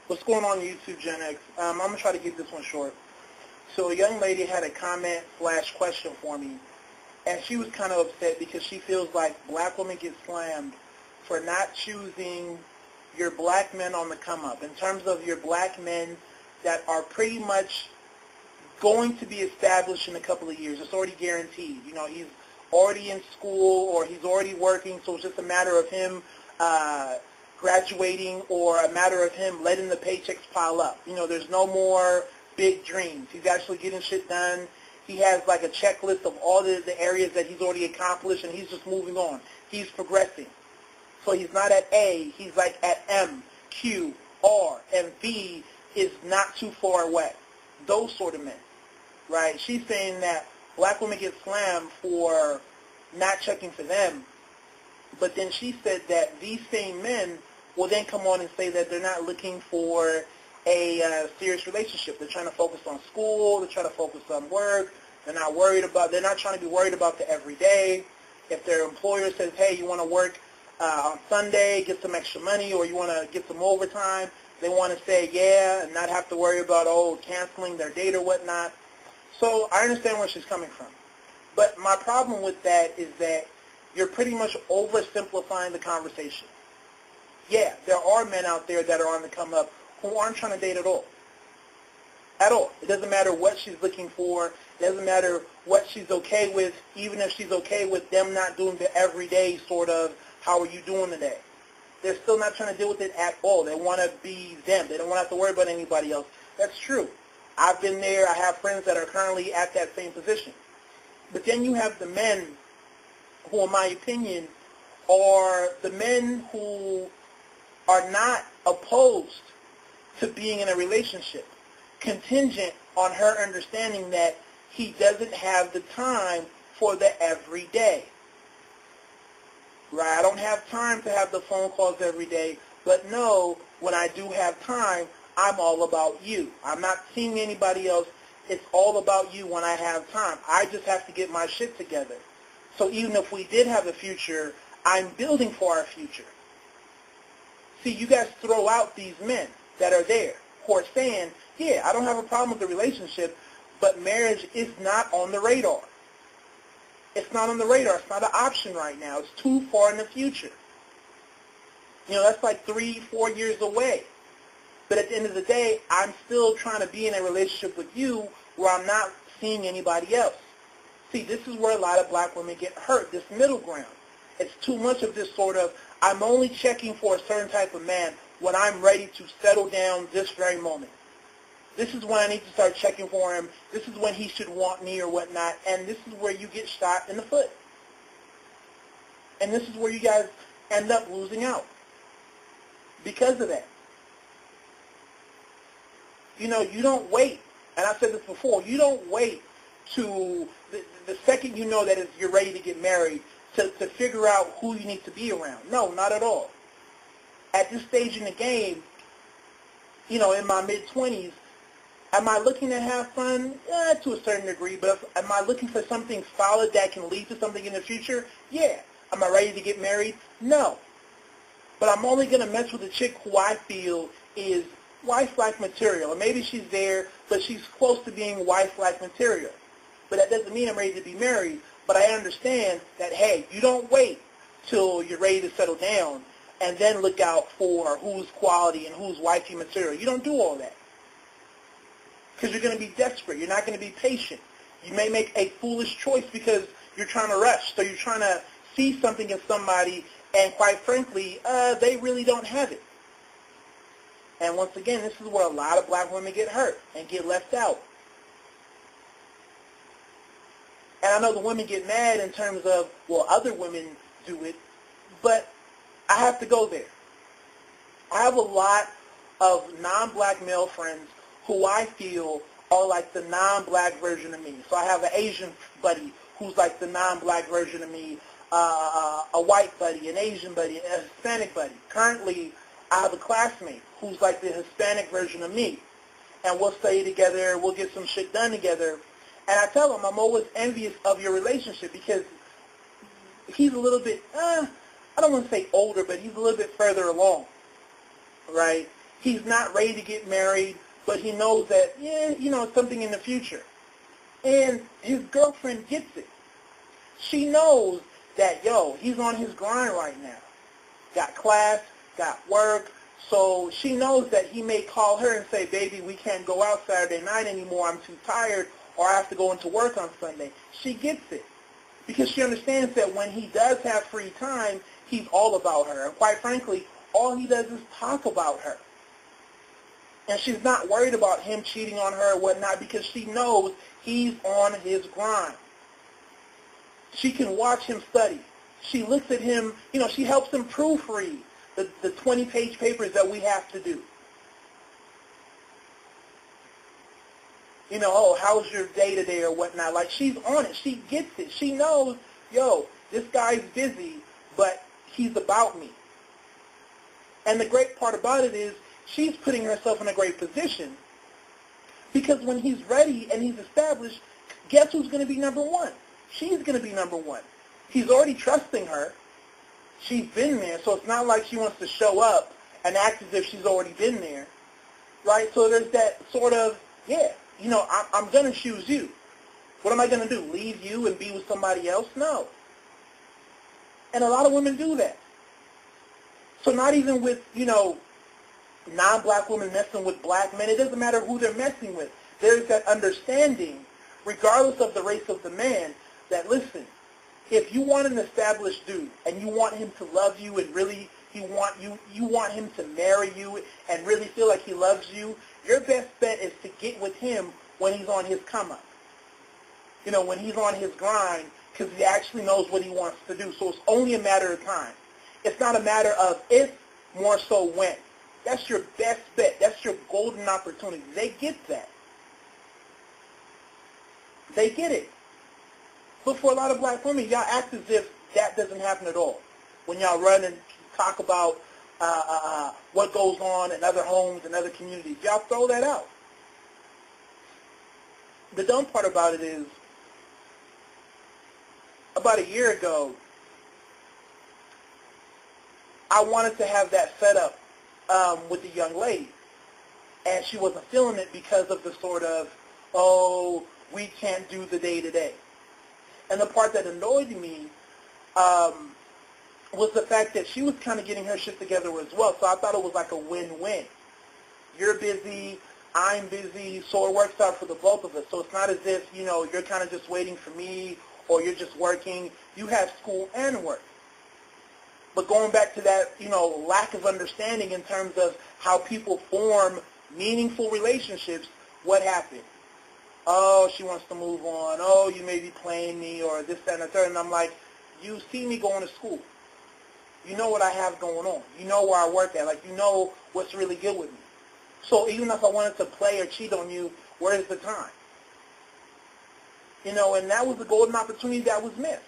What's going on YouTube, Gen X? I'm going to try to keep this one short. So a young lady had a comment/question for me, and she was kind of upset because she feels like black women get slammed for not choosing your black men on the come up, in terms of your black men that are pretty much going to be established in a couple of years. It's already guaranteed. You know, he's already in school or he's already working, so it's just a matter of him graduating or a matter of him letting the paychecks pile up. You know, there's no more big dreams. He's actually getting shit done. He has like a checklist of all the areas that he's already accomplished, and he's just moving on. He's progressing. So he's not at A, he's like at M, Q, R, and V is not too far away. Those sort of men, right? She's saying that black women get slammed for not checking for them, but then she said that these same men will then come on and say that they're not looking for a serious relationship. They're trying to focus on school, they're trying to focus on work, they're not trying to be worried about the everyday. If their employer says, hey, you want to work on Sunday, get some extra money, or you want to get some overtime, they want to say yeah and not have to worry about, canceling their date or whatnot. So I understand where she's coming from. But my problem with that is that you're pretty much oversimplifying the conversation. Yeah, there are men out there that are on the come up who aren't trying to date at all. At all. It doesn't matter what she's looking for. It doesn't matter what she's okay with, even if she's okay with them not doing the everyday sort of, how are you doing today? They're still not trying to deal with it at all. They want to be them. They don't want to have to worry about anybody else. That's true. I've been there. I have friends that are currently at that same position. But then you have the men who, in my opinion, are the men who are not opposed to being in a relationship, contingent on her understanding that he doesn't have the time for the everyday. Right? I don't have time to have the phone calls every day, but no, when I do have time, I'm all about you. I'm not seeing anybody else. It's all about you when I have time. I just have to get my shit together. So even if we did have a future, I'm building for our future. See, you guys throw out these men that are there who are saying, yeah, I don't have a problem with the relationship, but marriage is not on the radar. It's not on the radar. It's not an option right now. It's too far in the future. You know, that's like 3-4 years away. But at the end of the day, I'm still trying to be in a relationship with you where I'm not seeing anybody else. See, this is where a lot of black women get hurt, this middle ground. It's too much of this sort of, I'm only checking for a certain type of man when I'm ready to settle down this very moment. This is when I need to start checking for him. This is when he should want me or whatnot. And this is where you get shot in the foot. And this is where you guys end up losing out because of that. You know, you don't wait. And I've said this before. You don't wait to the second you know that you're ready to get married to figure out who you need to be around. No, not at all. At this stage in the game, you know, in my mid-20s, am I looking to have fun? To a certain degree, but am I looking for something solid that can lead to something in the future? Yeah. Am I ready to get married? No. But I'm only going to mess with a chick who I feel is wife-like material. Or maybe she's there, but she's close to being wife-like material. But that doesn't mean I'm ready to be married. But I understand that, hey, you don't wait till you're ready to settle down and then look out for who's quality and who's wifey material. You don't do all that. Because you're going to be desperate. You're not going to be patient. You may make a foolish choice because you're trying to rush. So you're trying to see something in somebody, and quite frankly, they really don't have it. And once again, this is where a lot of black women get hurt and get left out. And I know the women get mad in terms of, well, other women do it, but I have to go there. I have a lot of non-black male friends who I feel are like the non-black version of me. So I have an Asian buddy who's like the non-black version of me, a white buddy, an Asian buddy, a Hispanic buddy. Currently, I have a classmate who's like the Hispanic version of me. And we'll study together, we'll get some shit done together. And I tell him I'm always envious of your relationship because he's a little bit, I don't want to say older, but he's a little bit further along, right? He's not ready to get married, but he knows that, yeah, it's something in the future. And his girlfriend gets it. She knows that, he's on his grind right now. Got class, got work. So she knows that he may call her and say, baby, we can't go out Saturday night anymore. I'm too tired, or I have to go into work on Sunday. She gets it because she understands that when he does have free time, he's all about her. And quite frankly, all he does is talk about her. And she's not worried about him cheating on her or whatnot because she knows he's on his grind. She can watch him study. She looks at him, she helps him proofread the 20-page papers that we have to do. How's your day today or whatnot? Like, she's on it. She gets it. She knows, this guy's busy, but he's about me. And the great part about it is she's putting herself in a great position because when he's ready and he's established, guess who's going to be number one? She's going to be number one. He's already trusting her. She's been there, so it's not like she wants to show up and act as if she's already been there, right? So there's that sort of, I'm going to choose you. What am I going to do, leave you and be with somebody else? No. And a lot of women do that. So not even with, non-black women messing with black men. It doesn't matter who they're messing with. There's that understanding, regardless of the race of the man, that, listen, if you want an established dude and you want him to love you and really you want him to marry you and really feel like he loves you, your best bet is to get with him when he's on his come up. When he's on his grind, because he actually knows what he wants to do. So it's only a matter of time. It's not a matter of if, more so when. That's your best bet. That's your golden opportunity. They get that. They get it. But for a lot of black women, y'all act as if that doesn't happen at all. When y'all run and talk about what goes on in other homes and other communities, y'all throw that out. The dumb part about it is, about a year ago, I wanted to have that set up with a young lady, and she wasn't feeling it because of the sort of, we can't do the day-to-day. And the part that annoyed me was the fact that she was kind of getting her shit together as well. So I thought it was like a win-win. You're busy, I'm busy, so it works out for the both of us. So it's not as if, you're kind of just waiting for me or you're just working. You have school and work. But going back to that, lack of understanding in terms of how people form meaningful relationships, what happened? Oh, she wants to move on. Oh, you may be playing me or this, that, and the third. And I'm like, you see me going to school. You know what I have going on. You know where I work at. Like, you know what's really good with me. So even if I wanted to play or cheat on you, where's the time? And that was the golden opportunity that was missed.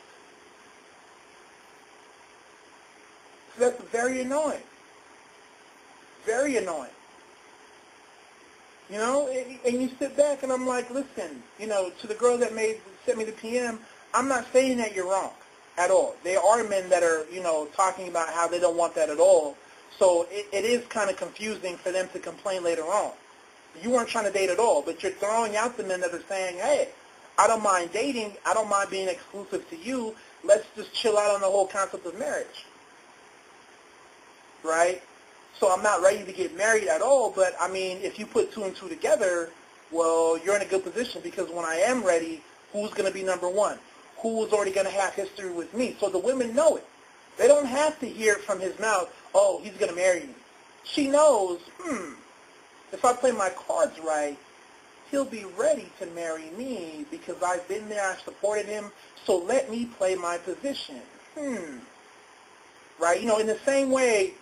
So that's very annoying. Very annoying. And you sit back and I'm like, listen, to the girl that sent me the PM, I'm not saying that you're wrong at all. There are men that are, talking about how they don't want that at all. So it is kind of confusing for them to complain later on. You weren't trying to date at all, but you're throwing out the men that are saying, hey, I don't mind dating. I don't mind being exclusive to you. Let's just chill out on the whole concept of marriage. Right? So I'm not ready to get married at all, but, if you put two and two together, well, you're in a good position because when I am ready, who's going to be number one? Who's already going to have history with me? So the women know it. They don't have to hear it from his mouth, oh, he's going to marry me. She knows, if I play my cards right, he'll be ready to marry me because I've been there, I've supported him, so let me play my position. Right? In the same way,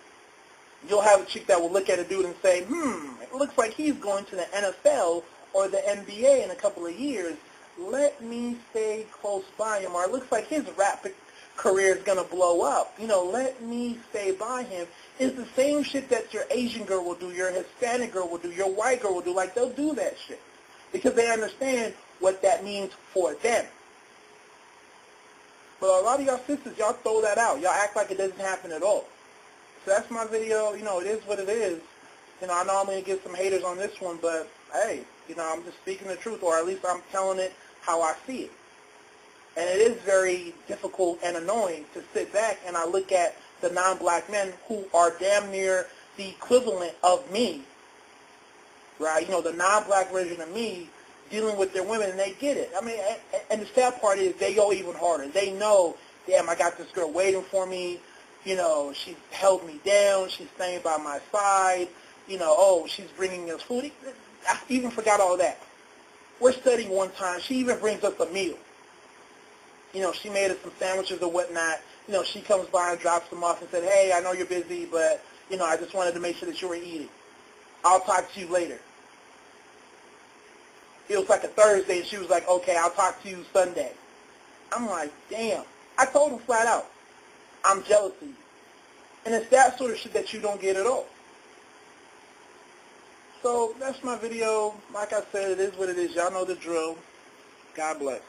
you'll have a chick that will look at a dude and say, it looks like he's going to the NFL or the NBA in a couple of years. Let me stay close by him. Or it looks like his rap career is going to blow up. Let me stay by him. It's the same shit that your Asian girl will do, your Hispanic girl will do, your white girl will do. Like, they'll do that shit because they understand what that means for them. But a lot of y'all sisters, y'all throw that out. Y'all act like it doesn't happen at all. So that's my video. It is what it is. You know, I know I'm going to get some haters on this one, but hey, you know, I'm just speaking the truth, or at least I'm telling it how I see it. And it is very difficult and annoying to sit back and I look at the non-black men who are damn near the equivalent of me, right? You know, the non-black version of me dealing with their women, and they get it. I mean, and the sad part is they go even harder. They know, damn, I got this girl waiting for me. You know, she held me down. She's staying by my side. You know, oh, she's bringing us food. I even forgot all that. We're studying one time. She even brings us a meal. You know, she made us some sandwiches or whatnot. You know, she comes by and drops them off and said, hey, I know you're busy, but, you know, I just wanted to make sure that you were eating. I'll talk to you later. It was like a Thursday, and she was like, okay, I'll talk to you Sunday. I'm like, damn. I told him flat out, I'm jealous of you. And it's that sort of shit that you don't get at all. So that's my video. Like I said, it is what it is. Y'all know the drill. God bless.